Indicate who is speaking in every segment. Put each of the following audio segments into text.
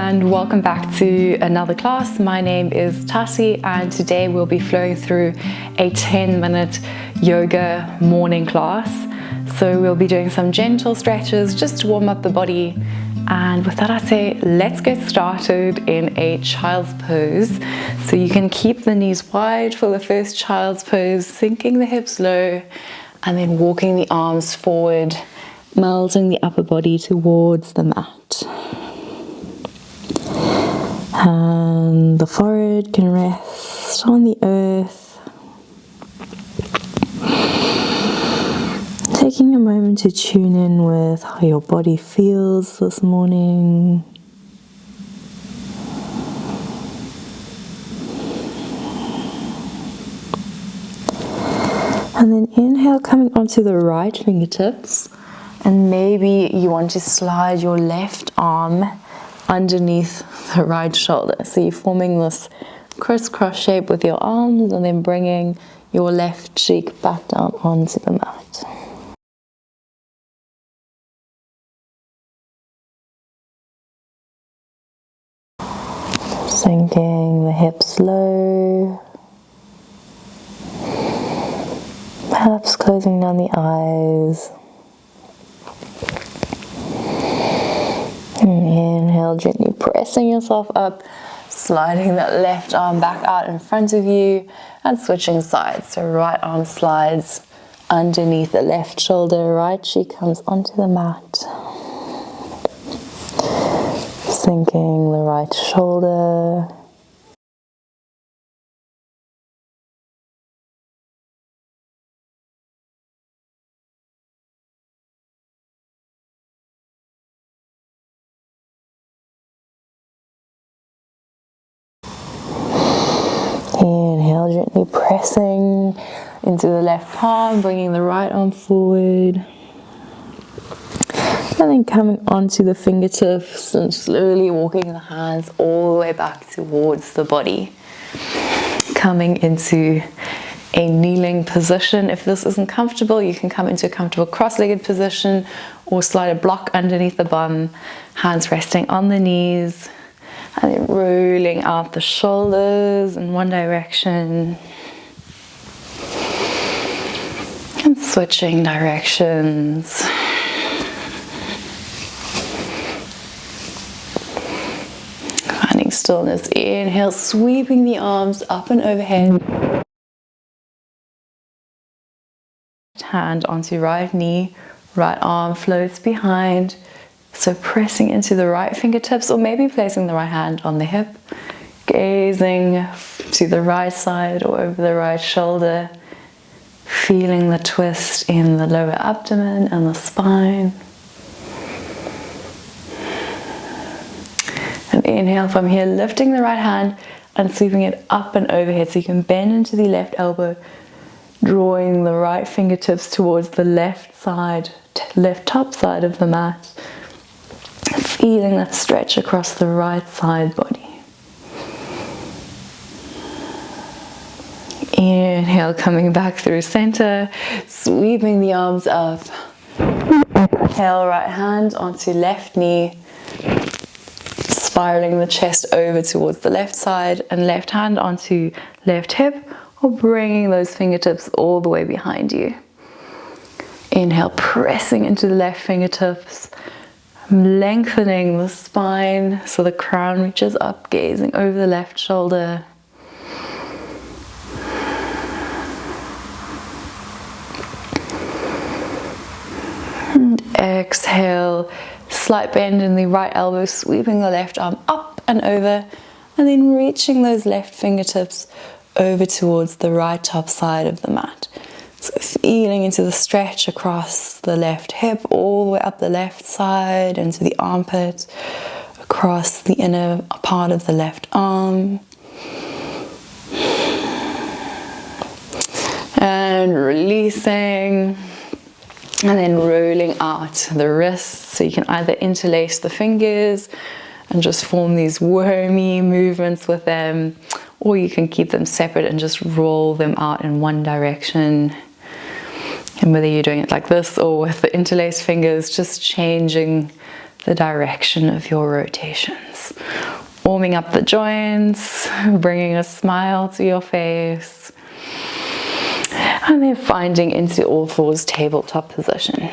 Speaker 1: and welcome back to another class. My name is Tati and today we'll be flowing through a 10-minute yoga morning class. So we'll be doing some gentle stretches just to warm up the body, and with that I say let's get started in a child's pose. So you can keep the knees wide for the first child's pose, sinking the hips low and then walking the arms forward, melting the upper body towards the mat. And the forehead can rest on the earth. Taking a moment to tune in with how your body feels this morning. And then inhale, coming onto the right fingertips. And maybe you want to slide your left arm underneath the right shoulder. So you're forming this crisscross shape with your arms and then bringing your left cheek back down onto the mat. Sinking the hips low. Perhaps closing down the eyes. Inhale, gently pressing yourself up, sliding that left arm back out in front of you and switching sides. So right arm slides underneath the left shoulder, right cheek comes onto the mat. Sinking the right shoulder. Inhale, gently pressing into the left palm, bringing the right arm forward. And then coming onto the fingertips and slowly walking the hands all the way back towards the body. Coming into a kneeling position. If this isn't comfortable, you can come into a comfortable cross-legged position or slide a block underneath the bum, hands resting on the knees. And then rolling out the shoulders in one direction. And switching directions. Finding stillness. Inhale, sweeping the arms up and overhead. Hand onto right knee, right arm floats behind. So pressing into the right fingertips, or maybe placing the right hand on the hip, gazing to the right side or over the right shoulder, feeling the twist in the lower abdomen and the spine. And inhale from here, lifting the right hand and sweeping it up and overhead, so you can bend into the left elbow, drawing the right fingertips towards the left side, left top side of the mat. Feeling that stretch across the right side body. Inhale, coming back through center, sweeping the arms up. Exhale, right hand onto left knee, spiraling the chest over towards the left side, and left hand onto left hip, or bringing those fingertips all the way behind you. Inhale, pressing into the left fingertips, lengthening the spine so the crown reaches up, gazing over the left shoulder. And exhale, slight bend in the right elbow, sweeping the left arm up and over, and then reaching those left fingertips over towards the right top side of the mat. So feeling into the stretch across the left hip, all the way up the left side, into the armpit, across the inner part of the left arm. And releasing, and then rolling out the wrists. So you can either interlace the fingers and just form these wormy movements with them, or you can keep them separate and just roll them out in one direction. And whether you're doing it like this or with the interlaced fingers, just changing the direction of your rotations. Warming up the joints, bringing a smile to your face, and then finding into all fours tabletop position.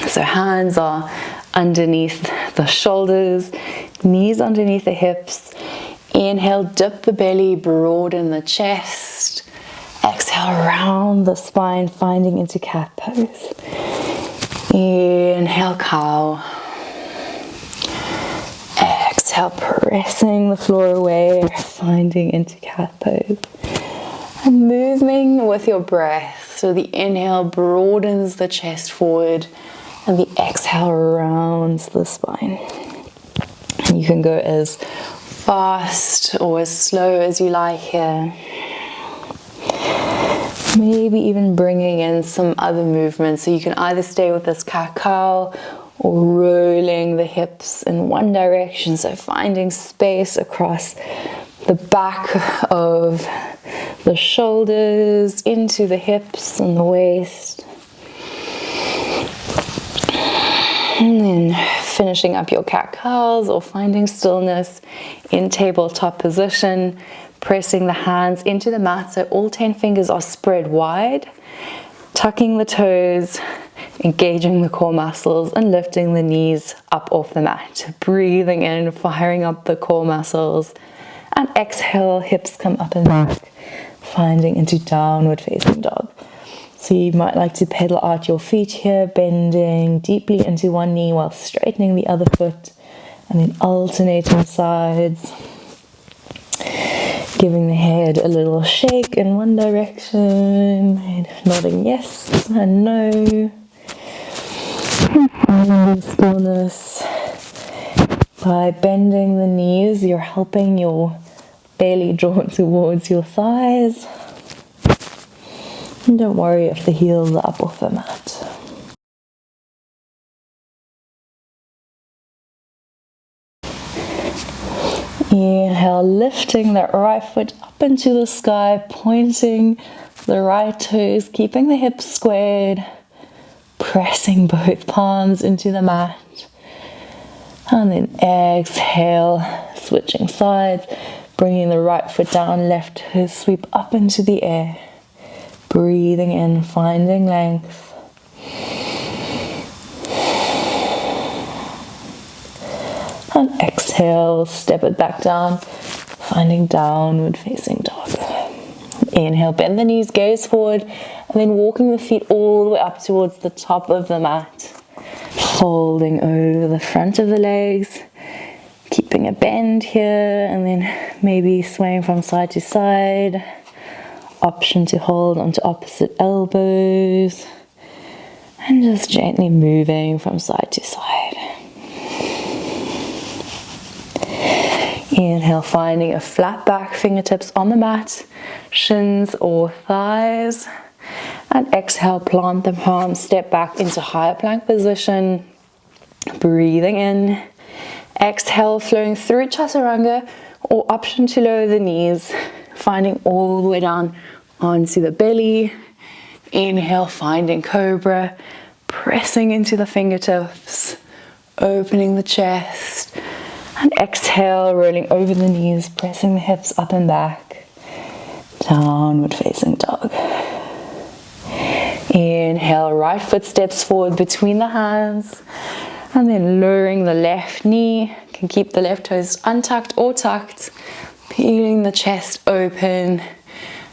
Speaker 1: So hands are underneath the shoulders, knees underneath the hips. Inhale, dip the belly, broaden the chest. Exhale, round the spine, finding into cat pose. Inhale, cow. Exhale, pressing the floor away, finding into cat pose. And moving with your breath. So the inhale broadens the chest forward, and the exhale rounds the spine. And you can go as fast or as slow as you like here. Maybe even bringing in some other movements. So you can either stay with this cat-cow or rolling the hips in one direction. So finding space across the back of the shoulders, into the hips and the waist. And then finishing up your cat-cows or finding stillness in tabletop position. Pressing the hands into the mat so all 10 fingers are spread wide. Tucking the toes, engaging the core muscles and lifting the knees up off the mat. Breathing in, firing up the core muscles. And exhale, hips come up and back. Finding into downward facing dog. So you might like to pedal out your feet here, bending deeply into one knee while straightening the other foot. And then alternating sides. Giving the head a little shake in one direction, and nodding yes and no. Finding stillness. By bending the knees, you're helping your belly draw towards your thighs. And don't worry if the heels are up off the mat. Inhale, lifting that right foot up into the sky, pointing the right toes, keeping the hips squared, pressing both palms into the mat. And then exhale, switching sides, bringing the right foot down, left toe sweep up into the air. Breathing in, finding length. And exhale, step it back down, finding downward facing dog. Inhale, bend the knees, gaze forward, and then walking the feet all the way up towards the top of the mat. Folding over the front of the legs, keeping a bend here, and then maybe swaying from side to side. Option to hold onto opposite elbows, and just gently moving from side to side. Inhale, finding a flat back, fingertips on the mat, shins or thighs. And exhale, plant the palms, step back into higher plank position. Breathing in. Exhale, flowing through chaturanga, or option to lower the knees, finding all the way down onto the belly. Inhale, finding cobra, pressing into the fingertips, opening the chest. And exhale, rolling over the knees, pressing the hips up and back. Downward facing dog. Inhale, right foot steps forward between the hands. And then lowering the left knee. You can keep the left toes untucked or tucked. Peeling the chest open.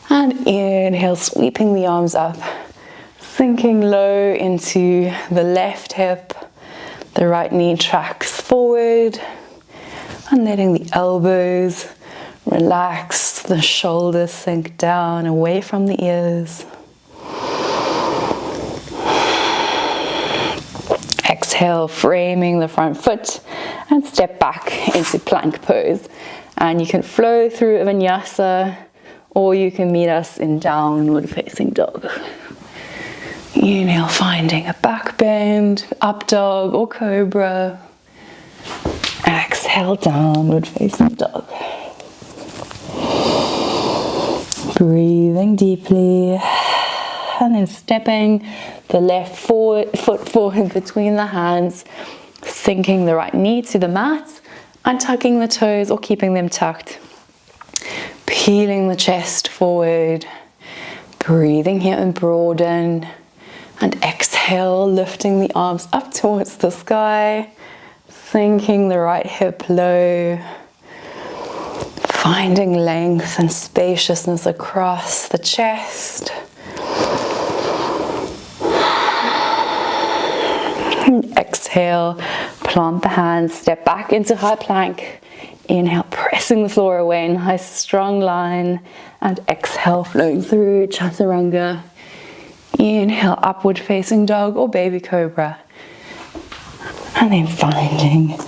Speaker 1: And inhale, sweeping the arms up. Sinking low into the left hip. The right knee tracks forward. And letting the elbows relax, the shoulders sink down away from the ears. Exhale, framing the front foot and step back into plank pose. And you can flow through a vinyasa, or you can meet us in downward facing dog. Inhale, finding a back bend, up dog or cobra. Exhale, downward facing dog. Breathing deeply, and then stepping the left foot forward between the hands, Sinking the right knee to the mat, untucking the toes or keeping them tucked. Peeling the chest forward. Breathing here and broaden. And exhale, lifting the arms up towards the sky. Sinking the right hip low. Finding length and spaciousness across the chest. And exhale, plant the hands, step back into high plank. Inhale, pressing the floor away, nice strong line. And exhale, flowing through chaturanga. Inhale, upward facing dog or baby cobra. And then finding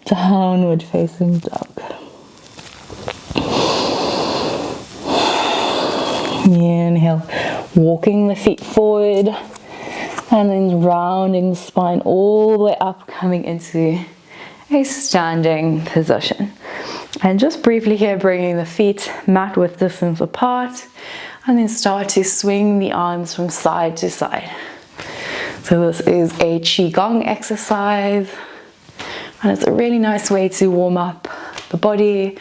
Speaker 1: downward facing dog. Inhale, walking the feet forward and then rounding the spine all the way up, coming into a standing position. And just briefly here, bringing the feet mat width distance apart, and then start to swing the arms from side to side. So this is a qigong exercise, and it's a really nice way to warm up the body,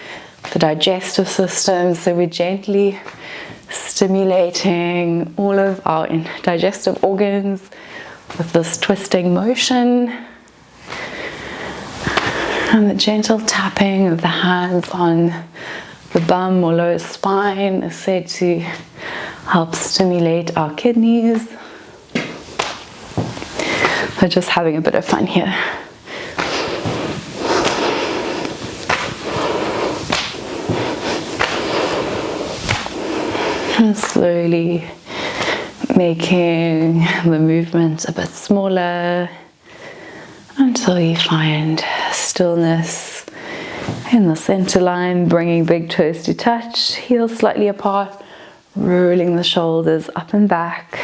Speaker 1: the digestive system. So we're gently stimulating all of our digestive organs with this twisting motion. And the gentle tapping of the hands on the bum or lower spine is said to help stimulate our kidneys. So just having a bit of fun here. And slowly making the movement a bit smaller until you find stillness in the center line, bringing big toes to touch, heels slightly apart, rolling the shoulders up and back,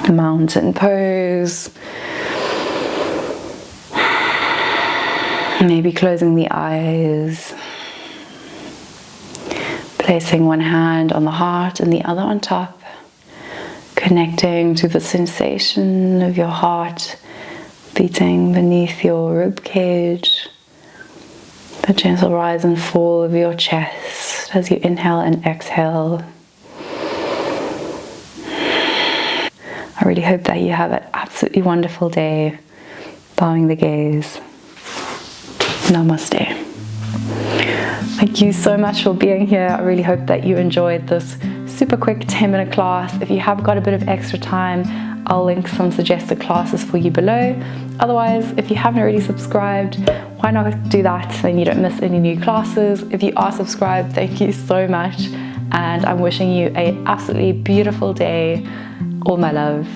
Speaker 1: mountain pose. Maybe closing the eyes. Placing one hand on the heart and the other on top, connecting to the sensation of your heart beating beneath your rib cage, the gentle rise and fall of your chest as you inhale and exhale. I really hope that you have an absolutely wonderful day. Bowing the gaze. Namaste. Thank you so much for being here. I really hope that you enjoyed this super quick 10-minute class. If you have got a bit of extra time, I'll link some suggested classes for you below. Otherwise, if you haven't already subscribed, why not do that? Then you don't miss any new classes. If you are subscribed, thank you so much. And I'm wishing you an absolutely beautiful day. All my love.